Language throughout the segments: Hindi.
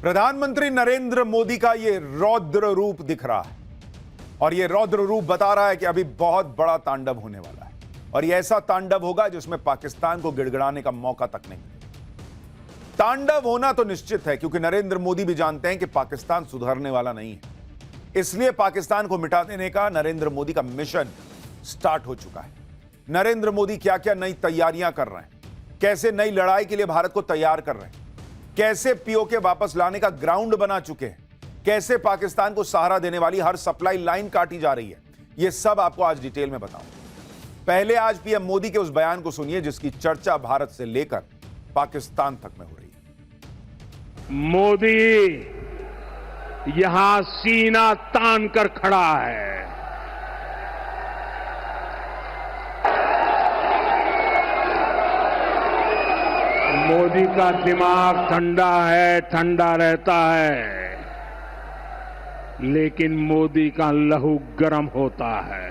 प्रधानमंत्री नरेंद्र मोदी का ये रौद्र रूप दिख रहा है और ये रौद्र रूप बता रहा है कि अभी बहुत बड़ा तांडव होने वाला है और ये ऐसा तांडव होगा जिसमें पाकिस्तान को गिड़गिड़ाने का मौका तक नहीं मिलेगा। तांडव होना तो निश्चित है क्योंकि नरेंद्र मोदी भी जानते हैं कि पाकिस्तान सुधरने वाला नहीं है, इसलिए पाकिस्तान को मिटा देने का नरेंद्र मोदी का मिशन स्टार्ट हो चुका है। नरेंद्र मोदी क्या क्या नई तैयारियां कर रहे हैं, कैसे नई लड़ाई के लिए भारत को तैयार कर रहे हैं, कैसे पीओके वापस लाने का ग्राउंड बना चुके हैं, कैसे पाकिस्तान को सहारा देने वाली हर सप्लाई लाइन काटी जा रही है, यह सब आपको आज डिटेल में बताऊं। पहले आज पीएम मोदी के उस बयान को सुनिए जिसकी चर्चा भारत से लेकर पाकिस्तान तक में हो रही है। मोदी यहां सीना तान कर खड़ा है। मोदी का दिमाग ठंडा है, ठंडा रहता है, लेकिन मोदी का लहू गर्म होता है।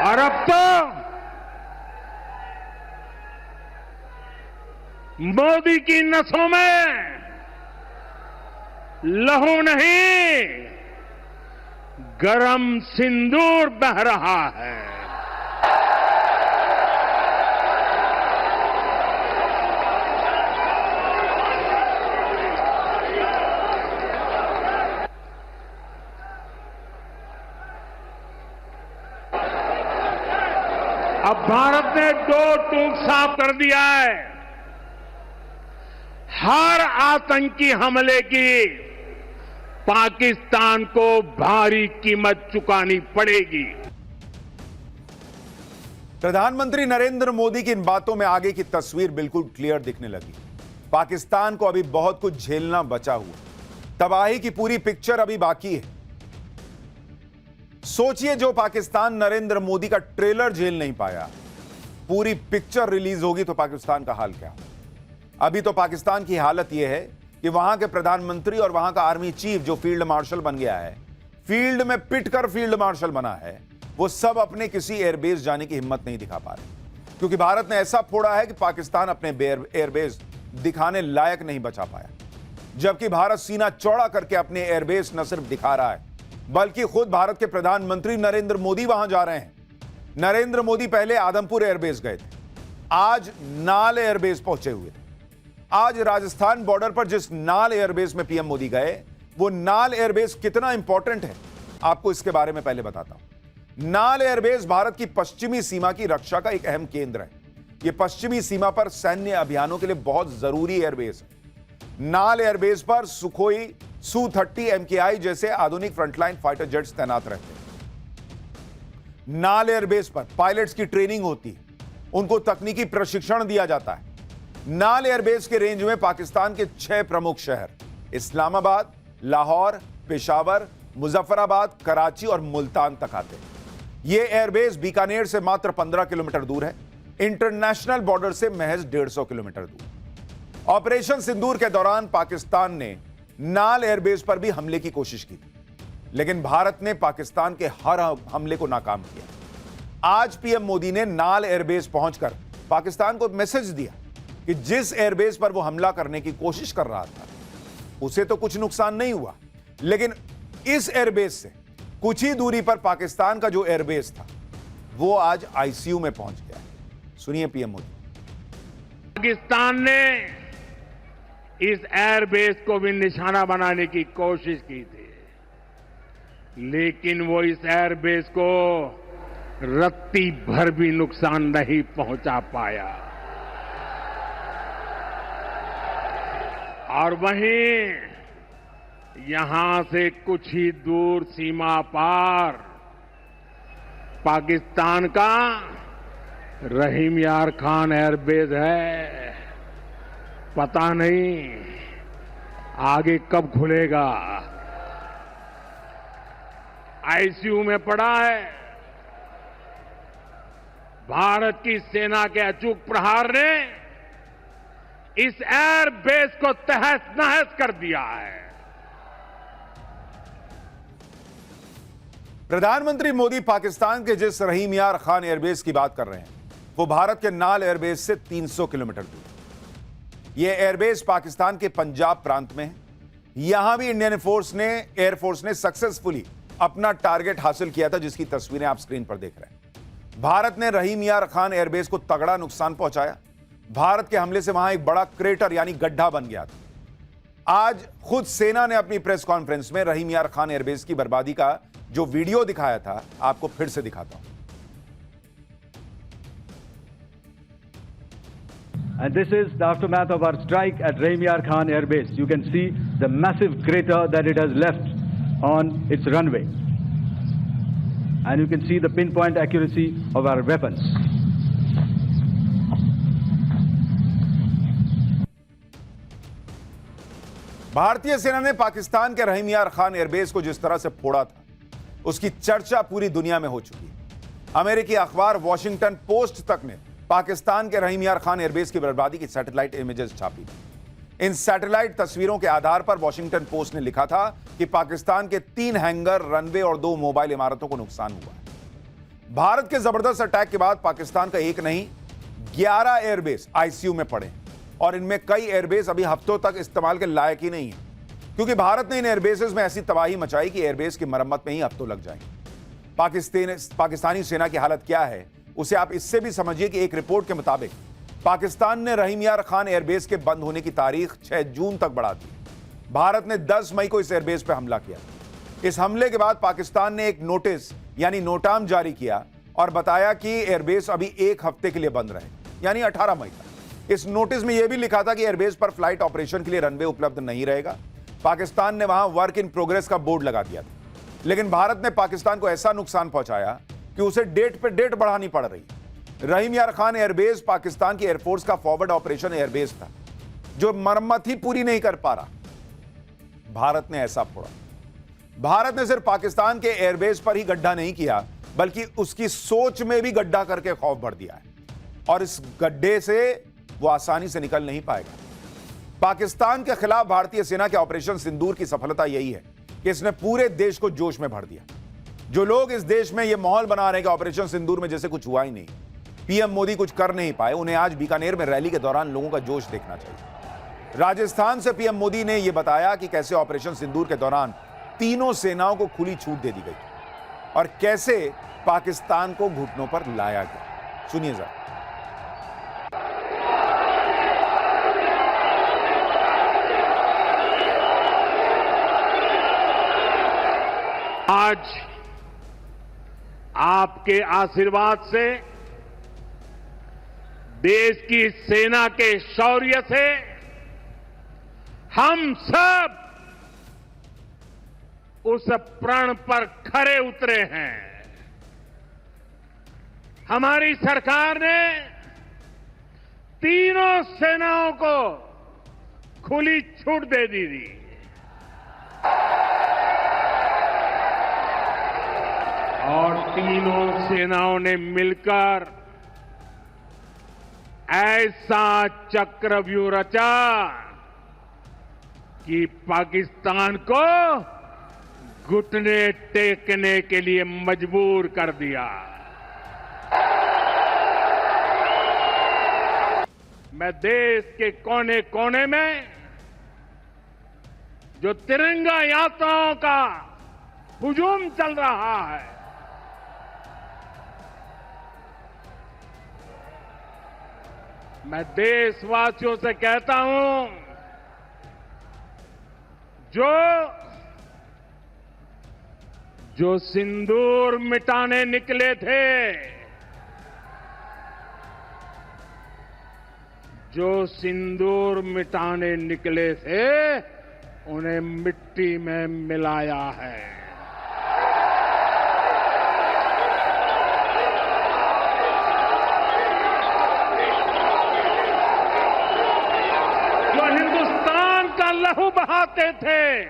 और अब तो मोदी की नसों में लहू नहीं, गरम सिंदूर बह रहा है। अब भारत ने दो टूक साफ कर दिया है। हर आतंकी हमले की पाकिस्तान को भारी कीमत चुकानी पड़ेगी। प्रधानमंत्री नरेंद्र मोदी की इन बातों में आगे की तस्वीर बिल्कुल क्लियर दिखने लगी। पाकिस्तान को अभी बहुत कुछ झेलना बचा हुआ, तबाही की पूरी पिक्चर अभी बाकी है। सोचिए, जो पाकिस्तान नरेंद्र मोदी का ट्रेलर झेल नहीं पाया, पूरी पिक्चर रिलीज होगी तो पाकिस्तान का हाल क्या हो। अभी तो पाकिस्तान की हालत यह है कि वहां के प्रधानमंत्री और वहां का आर्मी चीफ जो फील्ड मार्शल बन गया है, फील्ड में पिट कर फील्ड मार्शल बना है, वो सब अपने किसी एयरबेस जाने की हिम्मत नहीं दिखा पा रहे क्योंकि भारत ने ऐसा फोड़ा है कि पाकिस्तान अपने एयरबेस दिखाने लायक नहीं बचा पाया। जबकि भारत सीना चौड़ा करके अपने एयरबेस न सिर्फ दिखा रहा है बल्कि खुद भारत के प्रधानमंत्री नरेंद्र मोदी वहां जा रहे हैं। नरेंद्र मोदी पहले आदमपुर एयरबेस गए थे, आज नाल एयरबेस पहुंचे हुए थे। आज राजस्थान बॉर्डर पर जिस नाल एयरबेस में पीएम मोदी गए, वो नाल एयरबेस कितना इंपॉर्टेंट है आपको इसके बारे में पहले बताता हूं। नाल एयरबेस भारत की पश्चिमी सीमा की रक्षा का एक अहम केंद्र है। यह पश्चिमी सीमा पर सैन्य अभियानों के लिए बहुत जरूरी एयरबेस है। नाल एयरबेस पर सुखोई Su-30 MKI जैसे आधुनिक फ्रंटलाइन फाइटर जेट्स तैनात रहते हैं। नाल एयरबेस पर पायलट्स की ट्रेनिंग होती है, उनको तकनीकी प्रशिक्षण दिया जाता है। नाल एयरबेस के रेंज में पाकिस्तान के 6 प्रमुख शहर इस्लामाबाद, लाहौर, पेशावर, मुजफ्फराबाद, कराची और मुल्तान तक आते हैं। यह एयरबेस बीकानेर से मात्र 15 किलोमीटर दूर है, इंटरनेशनल बॉर्डर से महज 150 किलोमीटर दूर। ऑपरेशन सिंदूर के दौरान पाकिस्तान ने नाल एयरबेस पर भी हमले की कोशिश की थी, लेकिन भारत ने पाकिस्तान के हर हमले को नाकाम किया। आज पीएम मोदी ने नाल एयरबेस पहुंचकर पाकिस्तान को मैसेज दिया कि जिस एयरबेस पर वो हमला करने की कोशिश कर रहा था उसे तो कुछ नुकसान नहीं हुआ, लेकिन इस एयरबेस से कुछ ही दूरी पर पाकिस्तान का जो एयरबेस था वो आज आईसीयू में पहुंच गया है। सुनिए पीएम मोदी। पाकिस्तान ने इस एयरबेस को भी निशाना बनाने की कोशिश की थी, लेकिन वो इस एयरबेस को रत्ती भर भी नुकसान नहीं पहुंचा पाया। और वहीं यहां से कुछ ही दूर सीमा पार पाकिस्तान का रहीम यार खान एयरबेस है। पता नहीं आगे कब खुलेगा। आईसीयू में पड़ा है। भारत की सेना के अचूक प्रहार ने इस एयरबेस को तहस नहस कर दिया है। प्रधानमंत्री मोदी पाकिस्तान के जिस रहीम यार खान एयरबेस की बात कर रहे हैं, वो भारत के नाल एयरबेस से 300 किलोमीटर दूर। यह एयरबेस पाकिस्तान के पंजाब प्रांत में है। यहां भी इंडियन एयरफोर्स ने सक्सेसफुली अपना टारगेट हासिल किया था, जिसकी तस्वीरें आप स्क्रीन पर देख रहे हैं। भारत ने रहीम यार खान एयरबेस को तगड़ा नुकसान पहुंचाया। भारत के हमले से वहां एक बड़ा क्रेटर यानी गड्ढा बन गया था। आज खुद सेना ने अपनी प्रेस कॉन्फ्रेंस में रहीम यार खान एयरबेस की बर्बादी का जो वीडियो दिखाया था, आपको फिर से दिखाता हूं। And this is the aftermath of our strike at Rahim Yar Khan Air Base. You can see the massive crater that it has left on its runway. And you can see the pinpoint accuracy of our weapons. भारतीय सेना ने पाकिस्तान के रहीम यार खान एयरबेस को जिस तरह से फोड़ा था, उसकी चर्चा पूरी दुनिया में हो चुकी है। अमेरिकी अखबार वॉशिंगटन पोस्ट तक ने पाकिस्तान के रहीम यार खान एयरबेस की बर्बादी की सैटेलाइट इमेजेस छापी। इन सैटेलाइट तस्वीरों के आधार पर वॉशिंगटन पोस्ट ने लिखा था कि पाकिस्तान के 3 हैंगर, रनवे और 2 मोबाइल इमारतों को नुकसान हुआ है। भारत के जबरदस्त अटैक के बाद पाकिस्तान का एक नहीं 11 एयरबेस आईसीयू में पड़े और इनमें कई एयरबेस अभी हफ्तों तक इस्तेमाल के लायक ही नहीं है, क्योंकि भारत ने इन एयरबेसेस में ऐसी तबाही मचाई कि एयरबेस की मरम्मत में ही हफ्तों लग जाएंगे। पाकिस्तानी सेना की हालत क्या है, उसे आप इससे भी समझिए कि एक रिपोर्ट के मुताबिक पाकिस्तान ने रहीम यार खान एयरबेस के बंद होने की तारीख 6 जून तक बढ़ा दी। भारत ने 10 मई को इस एयरबेस पर हमला किया। इस हमले के बाद पाकिस्तान ने एक नोटिस यानी नोटाम जारी किया और बताया कि एयरबेस अभी 1 हफ्ते के लिए बंद रहे, यानी 18 मई तक। इस नोटिस में यह भी लिखा था कि एयरबेस पर फ्लाइट ऑपरेशन के लिए रनवे उपलब्ध नहीं रहेगा। पाकिस्तान ने वहां वर्क इन प्रोग्रेस का बोर्ड लगा दिया था, लेकिन भारत ने पाकिस्तान को ऐसा नुकसान पहुंचाया कि उसे डेट पे डेट बढ़ानी पड़ रही। रहीम यार खान एयरबेस पाकिस्तान की एयरफोर्स का फॉरवर्ड ऑपरेशन एयरबेस था, जो मरम्मत ही पूरी नहीं कर पा रहा। भारत ने ऐसा फोड़ा। भारत ने सिर्फ पाकिस्तान के एयरबेस पर ही गड्ढा नहीं किया, बल्कि उसकी सोच में भी गड्ढा करके खौफ भर दिया है, और इस गड्ढे से वो आसानी से निकल नहीं पाएगा। पाकिस्तान के खिलाफ भारतीय सेना के ऑपरेशन सिंदूर की सफलता यही है कि इसने पूरे देश को जोश में भर दिया। जो लोग इस देश में यह माहौल बना रहे हैं कि ऑपरेशन सिंदूर में जैसे कुछ हुआ ही नहीं, पीएम मोदी कुछ कर नहीं पाए, उन्हें आज बीकानेर में रैली के दौरान लोगों का जोश देखना चाहिए। राजस्थान से पीएम मोदी ने यह बताया कि कैसे ऑपरेशन सिंदूर के दौरान तीनों सेनाओं को खुली छूट दे दी गई और कैसे पाकिस्तान को घुटनों पर लाया गया। सुनिए जरा। आज आपके आशीर्वाद से, देश की सेना के शौर्य से हम सब उस प्रण पर खरे उतरे हैं। हमारी सरकार ने तीनों सेनाओं को खुली छूट दे दी थी। और तीनों सेनाओं ने मिलकर ऐसा चक्रव्यूह रचा कि पाकिस्तान को घुटने टेकने के लिए मजबूर कर दिया। मैं देश के कोने कोने में जो तिरंगा यात्राओं का हुजूम चल रहा है, मैं देशवासियों से कहता हूं, जो सिंदूर मिटाने निकले थे, जो सिंदूर मिटाने निकले थे, उन्हें मिट्टी में मिलाया है। लहू बहाते थे,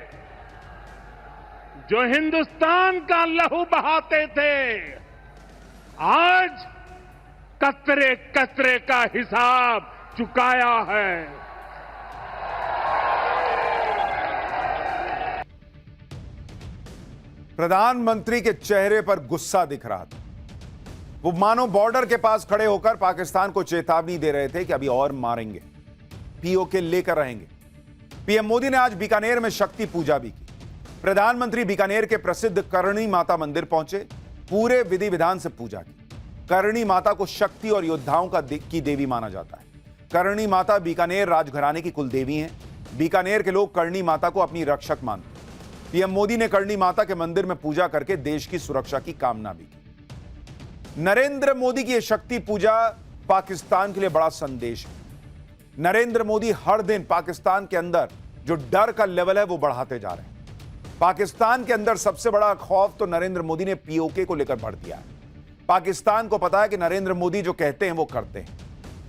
जो हिंदुस्तान का लहू बहाते थे, आज कतरे कतरे का हिसाब चुकाया है। प्रधानमंत्री के चेहरे पर गुस्सा दिख रहा था। वो मानो बॉर्डर के पास खड़े होकर पाकिस्तान को चेतावनी दे रहे थे कि अभी और मारेंगे, पीओके लेकर रहेंगे। पीएम मोदी ने आज बीकानेर में शक्ति पूजा भी की। प्रधानमंत्री बीकानेर के प्रसिद्ध करणी माता मंदिर पहुंचे, पूरे विधि विधान से पूजा की। करणी माता को शक्ति और योद्धाओं की देवी माना जाता है। करणी माता बीकानेर राजघराने की कुल देवी हैं। बीकानेर के लोग करणी माता को अपनी रक्षक मानते हैं। पीएम मोदी ने करणी माता के मंदिर में पूजा करके देश की सुरक्षा की कामना भी की। नरेंद्र मोदी की यह शक्ति पूजा पाकिस्तान के लिए बड़ा संदेश है। नरेंद्र मोदी हर दिन पाकिस्तान के अंदर जो डर का लेवल है वो बढ़ाते जा रहे हैं। पाकिस्तान के अंदर सबसे बड़ा खौफ तो नरेंद्र मोदी ने पीओके को लेकर भर दिया है। पाकिस्तान को पता है कि नरेंद्र मोदी जो कहते हैं वो करते हैं।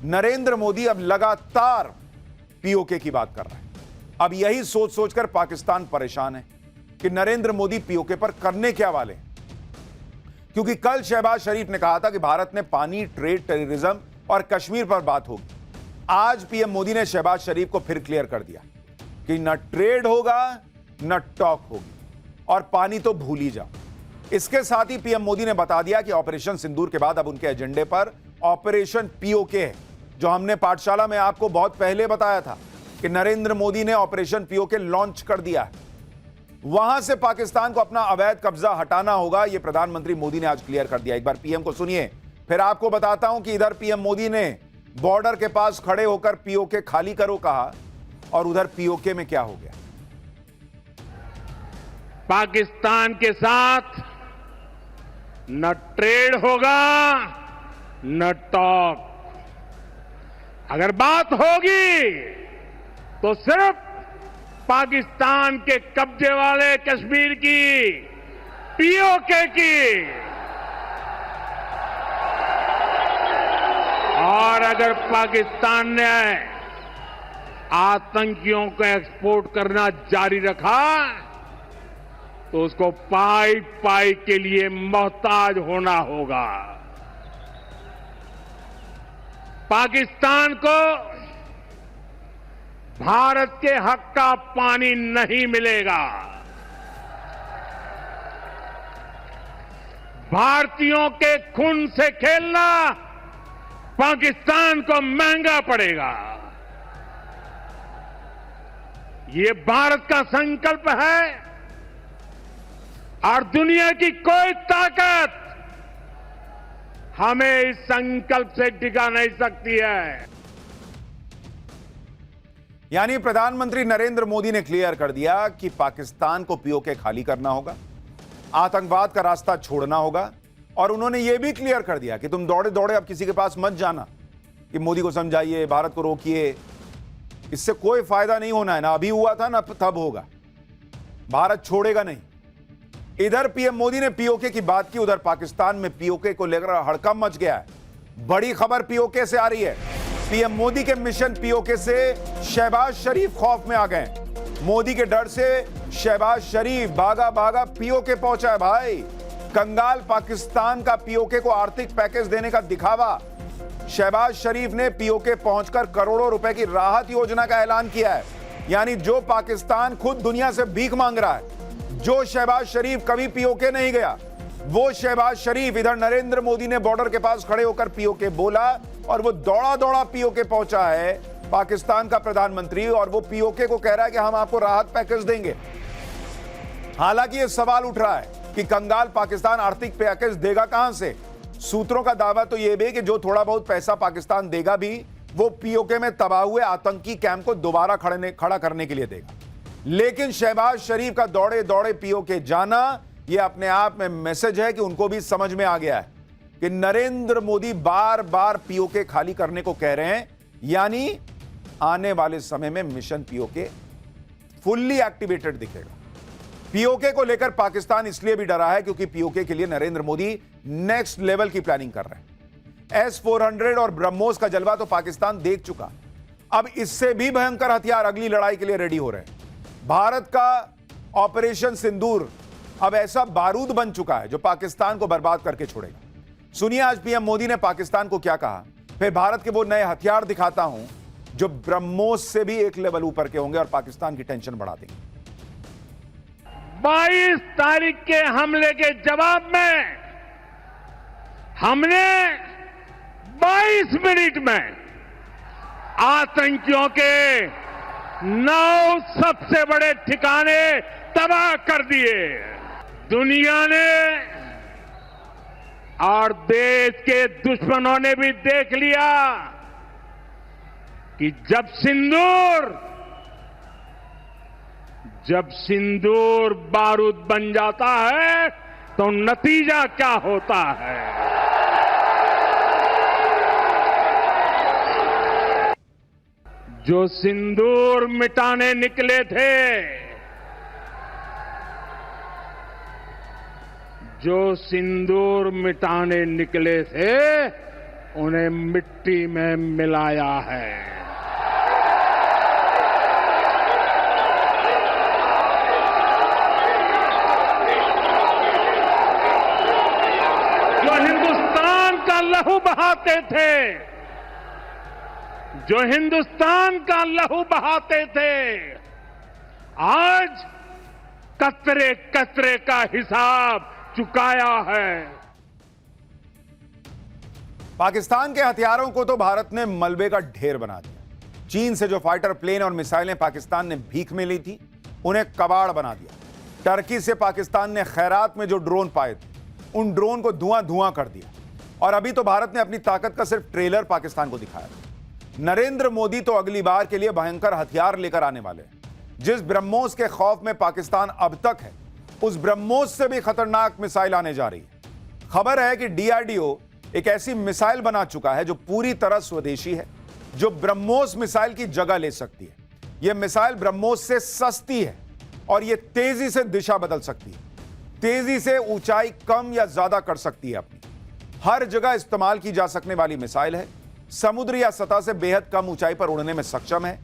नरेंद्र मोदी अब लगातार पीओके की बात कर रहे हैं। अब यही सोच सोचकर पाकिस्तान परेशान है कि नरेंद्र मोदी पीओके पर करने क्या वाले हैं, क्योंकि कल शहबाज शरीफ ने कहा था कि भारत ने पानी, ट्रेड, टेररिज्म और कश्मीर पर बात होगी। आज पीएम मोदी ने शहबाज शरीफ को फिर क्लियर कर दिया कि न ट्रेड होगा न टॉक होगी और पानी तो भूल ही जाओ। इसके साथ ही पीएम मोदी ने बता दिया कि ऑपरेशन सिंदूर के बाद अब उनके एजेंडे पर ऑपरेशन पीओके है, जो हमने पाठशाला में आपको बहुत पहले बताया था कि नरेंद्र मोदी ने ऑपरेशन पीओके लॉन्च कर दिया है। वहां से पाकिस्तान को अपना अवैध कब्जा हटाना होगा, यह प्रधानमंत्री मोदी ने आज क्लियर कर दिया। एक बार पीएम को सुनिए, फिर आपको बताता हूं कि इधर पीएम मोदी ने बॉर्डर के पास खड़े होकर पीओके खाली करो कहा और उधर पीओके में क्या हो गया। पाकिस्तान के साथ न ट्रेड होगा न टॉक। अगर बात होगी तो सिर्फ पाकिस्तान के कब्जे वाले कश्मीर की, पीओके की। और अगर पाकिस्तान ने आतंकियों को एक्सपोर्ट करना जारी रखा तो उसको पाई पाई के लिए मोहताज होना होगा। पाकिस्तान को भारत के हक का पानी नहीं मिलेगा। भारतीयों के खून से खेलना पाकिस्तान को महंगा पड़ेगा। ये भारत का संकल्प है और दुनिया की कोई ताकत हमें इस संकल्प से टिका नहीं सकती है। यानी प्रधानमंत्री नरेंद्र मोदी ने क्लियर कर दिया कि पाकिस्तान को पीओके खाली करना होगा, आतंकवाद का रास्ता छोड़ना होगा। और उन्होंने यह भी क्लियर कर दिया कि तुम दौड़े दौड़े अब किसी के पास मत जाना कि मोदी को समझाइए, भारत को रोकिए, इससे कोई फायदा नहीं होना है। ना अभी हुआ था ना तब होगा, भारत छोड़ेगा नहीं। इधर पीएम मोदी ने पीओके की बात की, उधर पाकिस्तान में पीओके को लेकर हड़कंप मच गया है। बड़ी खबर पीओके से आ रही है। पीएम मोदी के मिशन पीओके से शहबाज शरीफ खौफ में आ गए। मोदी के डर से शहबाज शरीफ भागा भागा पीओके पहुंचा है। भाई, कंगाल पाकिस्तान का पीओके को आर्थिक पैकेज देने का दिखावा। शहबाज शरीफ ने पीओके पहुंचकर करोड़ों रुपए की राहत योजना का ऐलान किया है। यानी जो पाकिस्तान खुद दुनिया से भीख मांग रहा है, जो शहबाज शरीफ कभी पीओके नहीं गया, वो शहबाज शरीफ इधर नरेंद्र मोदी ने बॉर्डर के पास खड़े होकर पीओके बोला और वो दौड़ा दौड़ा पीओके पहुंचा है पाकिस्तान का प्रधानमंत्री, और वो पीओके को कह रहा है कि हम आपको राहत पैकेज देंगे। हालांकि ये सवाल उठ रहा है कि कंगाल पाकिस्तान आर्थिक पैकेज देगा कहां से। सूत्रों का दावा तो यह भी कि जो थोड़ा बहुत पैसा पाकिस्तान देगा भी वो पीओके में तबाह हुए आतंकी कैंप को दोबारा खड़ा करने के लिए देगा। लेकिन शहबाज शरीफ का दौड़े दौड़े पीओके जाना यह अपने आप में मैसेज है कि उनको भी समझ में आ गया है कि नरेंद्र मोदी बार बार पीओके खाली करने को कह रहे हैं। यानी आने वाले समय में मिशन पीओके फुल्ली एक्टिवेटेड दिखेगा। पीओके को लेकर पाकिस्तान इसलिए भी डरा है क्योंकि पीओके के लिए नरेंद्र मोदी नेक्स्ट लेवल की प्लानिंग कर रहे हैं। S-400 और ब्रह्मोस का जलवा तो पाकिस्तान देख चुका, अब इससे भी भयंकर हथियार अगली लड़ाई के लिए रेडी हो रहे हैं। भारत का ऑपरेशन सिंदूर अब ऐसा बारूद बन चुका है जो पाकिस्तान को बर्बाद करके छोड़ेगा। सुनिए आज पीएम मोदी ने पाकिस्तान को क्या कहा, फिर भारत के वो नए हथियार दिखाता हूं जो ब्रह्मोस से भी एक लेवल ऊपर के होंगे और पाकिस्तान की टेंशन बढ़ा देंगे। 22 तारीख के हमले के जवाब में हमने 22 मिनट में आतंकियों के 9 सबसे बड़े ठिकाने तबाह कर दिए। दुनिया ने और देश के दुश्मनों ने भी देख लिया कि जब सिंदूर बारूद बन जाता है तो नतीजा क्या होता है। जो सिंदूर मिटाने निकले थे, उन्हें मिट्टी में मिलाया है। जो हिंदुस्तान का लहू बहाते थे, आज कतरे कतरे का हिसाब चुकाया है। पाकिस्तान के हथियारों को तो भारत ने मलबे का ढेर बना दिया। चीन से जो फाइटर प्लेन और मिसाइलें पाकिस्तान ने भीख में ली थी, उन्हें कबाड़ बना दिया। टर्की से पाकिस्तान ने खैरात में जो ड्रोन पाए थे, उन ड्रोन को धुआं धुआं कर दिया। और अभी तो भारत ने अपनी ताकत का सिर्फ ट्रेलर पाकिस्तान को दिखाया। नरेंद्र मोदी तो अगली बार के लिए भयंकर हथियार लेकर आने वाले हैं। जिस ब्रह्मोस के खौफ में पाकिस्तान अब तक है, उस ब्रह्मोस से भी खतरनाक मिसाइल आने जा रही है। खबर है कि डीआरडीओ एक ऐसी मिसाइल बना चुका है जो पूरी तरह स्वदेशी है, जो ब्रह्मोस मिसाइल की जगह ले सकती है। यह मिसाइल ब्रह्मोस से सस्ती है और यह तेजी से दिशा बदल सकती है, तेजी से ऊंचाई कम या ज्यादा कर सकती है। अपनी हर जगह इस्तेमाल की जा सकने वाली मिसाइल है। समुद्र या सतह से बेहद कम ऊंचाई पर उड़ने में सक्षम है।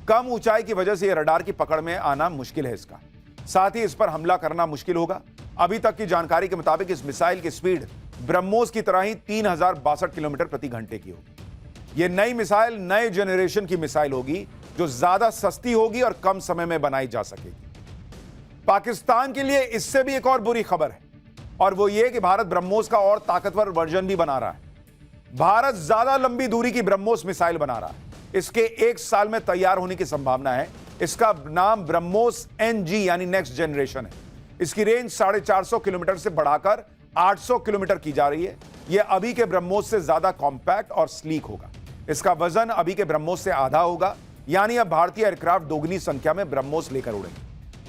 कम ऊंचाई की वजह से यह रडार की पकड़ में आना मुश्किल है इसका। साथ ही इस पर हमला करना मुश्किल होगा। अभी तक की जानकारी के मुताबिक इस मिसाइल की स्पीड ब्रह्मोस की तरह ही 3062 किलोमीटर प्रति घंटे की होगी। यह नई मिसाइल नए जनरेशन की मिसाइल होगी जो ज्यादा सस्ती होगी और कम समय में बनाई जा सकेगी। पाकिस्तान के लिए इससे भी एक और बुरी खबर है, और वो ये कि भारत ब्रह्मोस का और ताकतवर वर्जन भी बना रहा है। भारत ज्यादा लंबी दूरी की ब्रह्मोस मिसाइल बना रहा है। इसके 1 साल में तैयार होने की संभावना है। इसका नाम ब्रह्मोस एनजी यानी नेक्स्ट जनरेशन है। इसकी रेंज 450 किलोमीटर से बढ़ाकर 800 किलोमीटर की जा रही है। यह अभी के ब्रह्मोस से ज्यादा कॉम्पैक्ट और स्लीक होगा। इसका वजन अभी के ब्रह्मोस से आधा होगा, यानी अब भारतीय एयरक्राफ्ट दोगुनी संख्या में ब्रह्मोस लेकर उड़ेंगे।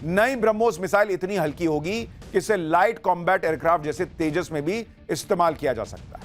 नई ब्रह्मोस मिसाइल इतनी हल्की होगी कि इसे लाइट कॉम्बैट एयरक्राफ्ट जैसे तेजस में भी इस्तेमाल किया जा सकता है।